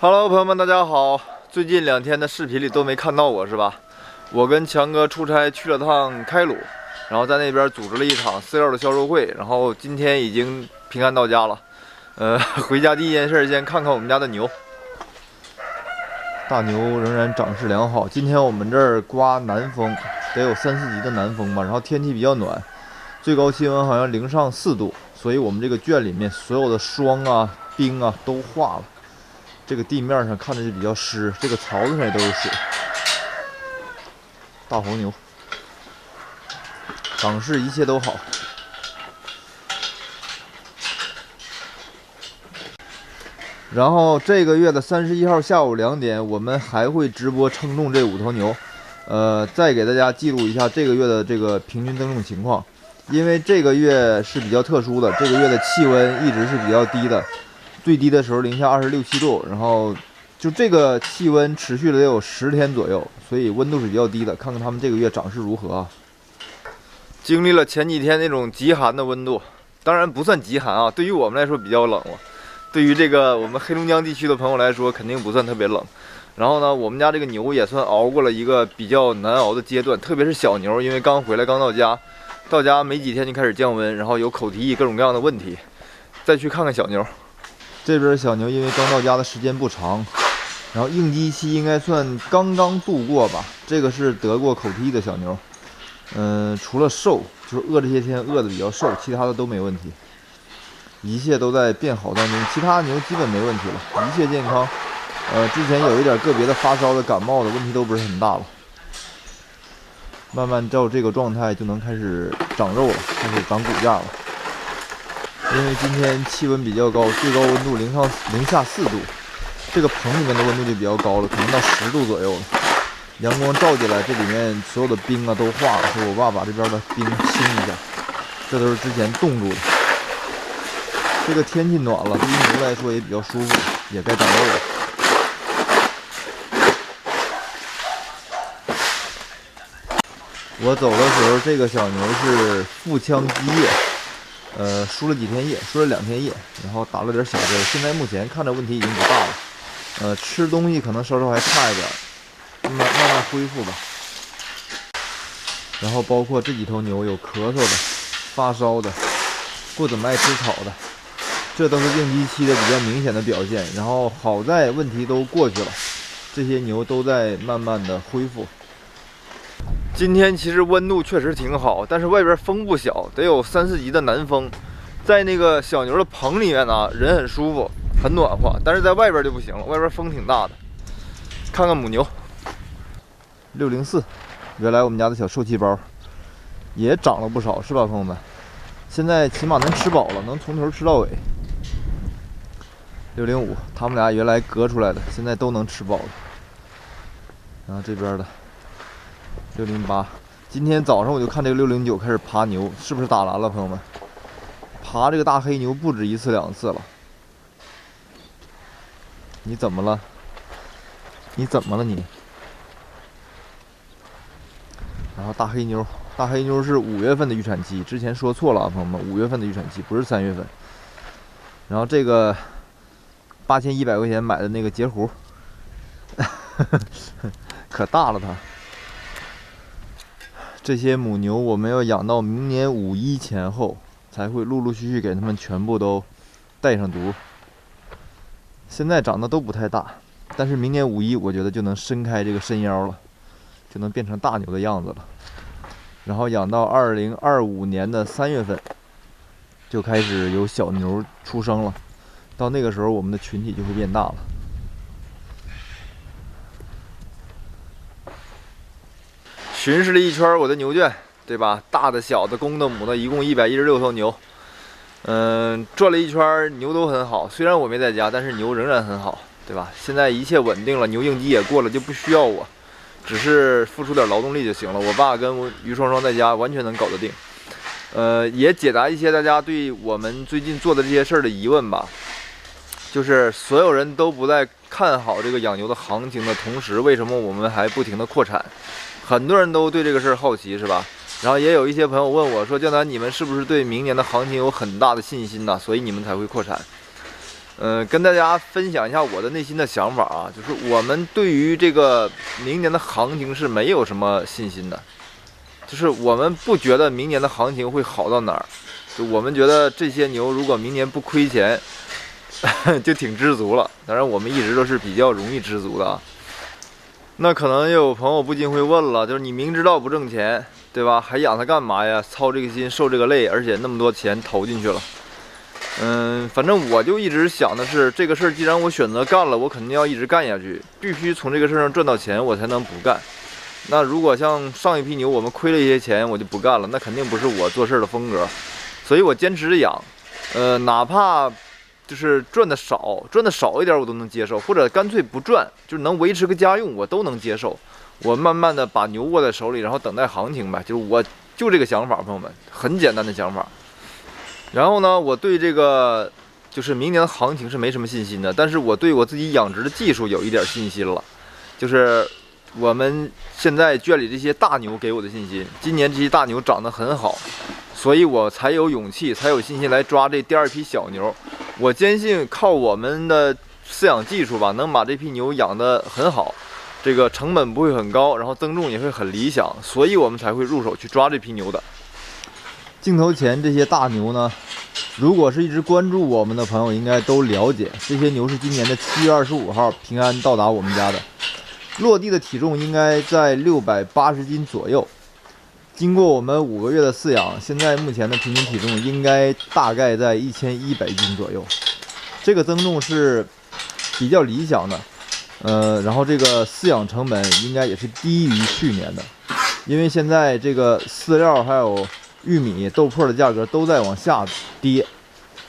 Hello， 朋友们，大家好。最近2天的视频里都没看到我是吧？我跟强哥出差去了趟开鲁，然后在那边组织了一场饲料的销售会，然后今天已经平安到家了。回家第一件事先看看我们家的牛。大牛仍然长势良好。今天我们这儿刮南风，得有3、4级的南风吧，然后天气比较暖，最高气温好像零上4度，所以我们这个圈里面所有的霜啊、冰啊都化了。这个地面上看着就比较湿，这个槽子上也都是水。大黄牛长势一切都好。然后这个月的31号下午2点，我们还会直播称重这5头牛，再给大家记录一下这个月的这个平均增重情况。因为这个月是比较特殊的，这个月的气温一直是比较低的。最低的时候零下26、7度，然后就这个气温持续了得有10天左右，所以温度是比较低的。看看他们这个月长势如何啊？经历了前几天那种极寒的温度，当然不算极寒啊，对于我们来说比较冷了。对于这个我们黑龙江地区的朋友来说，肯定不算特别冷。然后呢，我们家这个牛也算熬过了一个比较难熬的阶段，特别是小牛，因为刚回来刚到家没几天就开始降温，然后有口蹄疫各种各样的问题。再去看看小牛。这边小牛因为刚到家的时间不长，然后应激期应该算刚刚度过吧。这个是得过口蹄疫的小牛，除了瘦，就是饿这些天饿的比较瘦，其他的都没问题，一切都在变好当中。其他牛基本没问题了，一切健康。之前有一点个别的发烧的、感冒的问题都不是很大了，慢慢照这个状态就能开始长肉了，开始长骨架了。因为今天气温比较高，最高温度零下4度，这个棚里面的温度就比较高了，可能到10度左右了。阳光照进来，这里面所有的冰啊都化了，所以我爸把这边的冰清一下，这都是之前冻住的。这个天气暖了，对于牛来说也比较舒服，也该长肉了。我走的时候，这个小牛是腹腔积液。输了几天液，输了2天液，然后打了点小针。现在目前看着问题已经不大了，吃东西可能稍稍还差一点，慢慢恢复吧。然后包括这几头牛有咳嗽的、发烧的、不怎么爱吃草的，这都是应激期的比较明显的表现。然后好在问题都过去了，这些牛都在慢慢的恢复。今天其实温度确实挺好，但是外边风不小，得有3、4级的南风。在那个小牛的棚里面呢，人很舒服，很暖和，但是在外边就不行了，外边风挺大的。看看母牛，604，原来我们家的小受气包也长了不少，是吧，朋友们？现在起码能吃饱了，能从头吃到尾。605，他们俩原来隔出来的，现在都能吃饱了。然后这边的608，今天早上我就看这个609开始爬牛，是不是打蓝了，朋友们？爬这个大黑牛不止1次2次了。你怎么了？你怎么了你？然后大黑牛是5月份的预产期，之前说错了啊，朋友们，5月份的预产期不是3月份。然后这个8100块钱买的那个截胡，可大了它。这些母牛我们要养到明年5一前后，才会陆陆续续给它们全部都带上毒。现在长得都不太大，但是明年5一我觉得就能伸开这个身腰了，就能变成大牛的样子了。然后养到2025年的3月份，就开始有小牛出生了。到那个时候，我们的群体就会变大了。巡视了一圈我的牛圈，对吧？大的、小的、公的、母的，一共116头牛。转了一圈，牛都很好。虽然我没在家，但是牛仍然很好，对吧？现在一切稳定了，牛应激也过了，就不需要我，只是付出点劳动力就行了。我爸跟于双双在家完全能搞得定。也解答一些大家对我们最近做的这些事儿的疑问吧。就是所有人都不在看好这个养牛的行情的同时，为什么我们还不停的扩产？很多人都对这个事儿好奇，是吧？然后也有一些朋友问我说：“江南，你们是不是对明年的行情有很大的信心呢？所以你们才会扩产？”跟大家分享一下我的内心的想法啊，就是我们对于这个明年的行情是没有什么信心的，就是我们不觉得明年的行情会好到哪儿，就我们觉得这些牛如果明年不亏钱，就挺知足了。当然，我们一直都是比较容易知足的啊。那可能有朋友不禁会问了，就是你明知道不挣钱，对吧？还养它干嘛呀？操这个心，受这个累，而且那么多钱投进去了。反正我就一直想的是，这个事儿既然我选择干了，我肯定要一直干下去，必须从这个事儿上赚到钱，我才能不干。那如果像上一批牛我们亏了一些钱，我就不干了，那肯定不是我做事的风格。所以我坚持着养，哪怕就是赚的少一点我都能接受，或者干脆不赚，就是能维持个家用我都能接受。我慢慢的把牛握在手里，然后等待行情呗，就是我就这个想法，朋友们，很简单的想法。然后呢，我对这个就是明年的行情是没什么信心的，但是我对我自己养殖的技术有一点信心了，就是我们现在圈里这些大牛给我的信心，今年这些大牛长得很好，所以我才有勇气，才有信心来抓这第二批小牛。我坚信靠我们的饲养技术吧，能把这批牛养得很好，这个成本不会很高，然后增重也会很理想，所以我们才会入手去抓这批牛的。镜头前这些大牛呢，如果是一直关注我们的朋友，应该都了解，这些牛是今年的7月25号平安到达我们家的，落地的体重应该在680斤左右。经过我们5个月的饲养，现在目前的平均体重应该大概在1100斤左右，这个增重是比较理想的。然后这个饲养成本应该也是低于去年的，因为现在这个饲料还有玉米、豆粕的价格都在往下跌，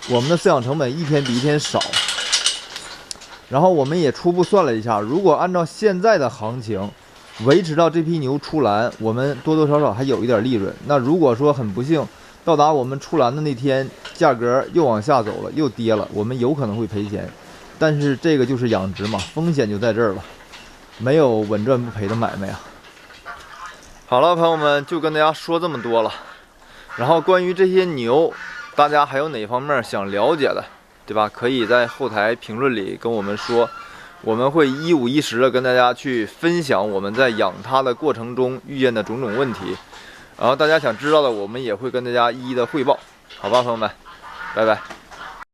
我们的饲养成本一天比一天少。然后我们也初步算了一下，如果按照现在的行情维持到这批牛出栏，我们多多少少还有一点利润。那如果说很不幸到达我们出栏的那天，价格又往下走了，又跌了，我们有可能会赔钱。但是这个就是养殖嘛，风险就在这儿了，没有稳赚不赔的买卖啊。好了，朋友们，就跟大家说这么多了。然后关于这些牛，大家还有哪方面想了解的，对吧？可以在后台评论里跟我们说，我们会一五一十的跟大家去分享我们在养它的过程中遇见的种种问题。然后大家想知道的，我们也会跟大家一一的汇报，好吧，朋友们，拜拜。